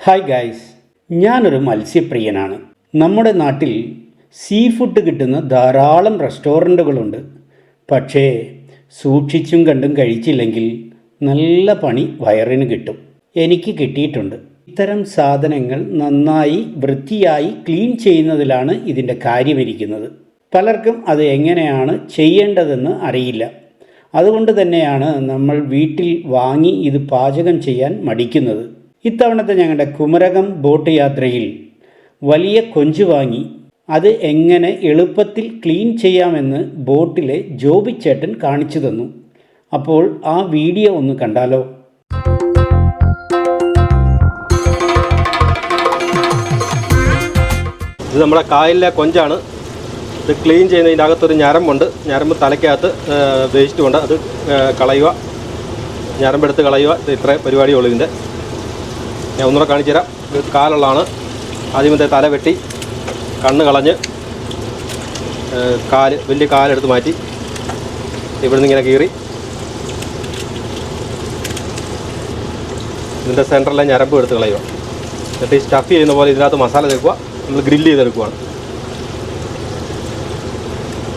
Hi guys, ഞാനൊരു മത്സ്യപ്രിയനാണ്. നമ്മുടെ നാട്ടിൽ സീ ഫുഡ് കിട്ടുന്ന ധാരാളം റെസ്റ്റോറൻറ്റുകളുണ്ട്. പക്ഷേ സൂക്ഷിച്ചും കണ്ടും കഴിച്ചില്ലെങ്കിൽ നല്ല പണി വയറിന് കിട്ടും. എനിക്ക് കിട്ടിയിട്ടുണ്ട്. ഇത്തരം സാധനങ്ങൾ നന്നായി വൃത്തിയായി ക്ലീൻ ചെയ്യുന്നതിലാണ് ഇതിൻ്റെ കാര്യമിരിക്കുന്നത്. പലർക്കും അത് എങ്ങനെയാണ് ചെയ്യേണ്ടതെന്ന് അറിയില്ല. അതുകൊണ്ട് തന്നെയാണ് നമ്മൾ വീട്ടിൽ വാങ്ങി ഇത് പാചകം ചെയ്യാൻ മടിക്കുന്നത്. ഇത്തവണത്തെ ഞങ്ങളുടെ കുമരകം ബോട്ട് യാത്രയിൽ വലിയ കൊഞ്ച് വാങ്ങി അത് എങ്ങനെ എളുപ്പത്തിൽ ക്ലീൻ ചെയ്യാമെന്ന് ബോട്ടിലെ ജോബി ചേട്ടൻ കാണിച്ചു തന്നു. അപ്പോൾ ആ വീഡിയോ ഒന്ന് കണ്ടാലോ? ഇത് നമ്മുടെ കായലിലെ കൊഞ്ചാണ്. ഇത് ക്ലീൻ ചെയ്യുന്നതിൻ്റെ അകത്തൊരു ഞരമ്പുണ്ട്. ഞരമ്പ് തലയ്ക്കകത്ത് വേസ്റ്റുമുണ്ട്. അത് കളയുക, ഞരമ്പെടുത്ത് കളയുക. ഇത് ഇത്രയും പരിപാടിയുള്ളൂ ഇതിൻ്റെ. ഞാൻ ഒന്നുകൂടെ കാണിച്ചു തരാം. ഇത് കാലുള്ളതാണ്. ആദ്യമത്തെ തല വെട്ടി കണ്ണ് കളഞ്ഞ് വലിയ കാലെടുത്ത് മാറ്റി ഇവിടുന്ന് ഇങ്ങനെ കീറി ഇതിൻ്റെ സെൻറ്ററിലെ ഞരമ്പ് എടുത്ത് കളയുക. എന്നിട്ട് ഈ സ്റ്റഫ് ചെയ്യുന്ന പോലെ ഇതിനകത്ത് മസാല തേക്കുക. നമ്മൾ ഗ്രില്ല് ചെയ്തെടുക്കുകയാണ്.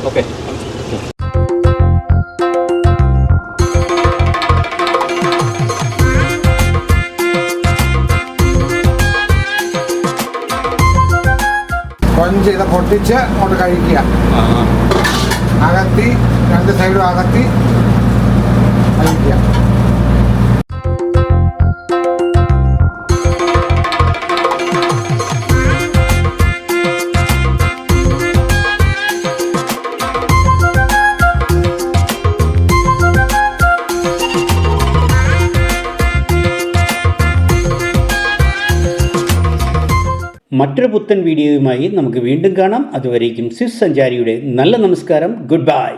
ഓക്കെ. കൊഞ്ച് ഇത് പൊട്ടിച്ച് അങ്ങോട്ട് കഴിക്കുക. അകത്തി രണ്ട് സൈഡും അകത്തി കഴിക്കുക. മറ്റൊരു പുത്തൻ വീഡിയോയുമായി നമുക്ക് വീണ്ടും കാണാം. അതുവരേക്കും സ്വിസ് സഞ്ചാരിയുടെ നല്ല നമസ്കാരം. Good bye.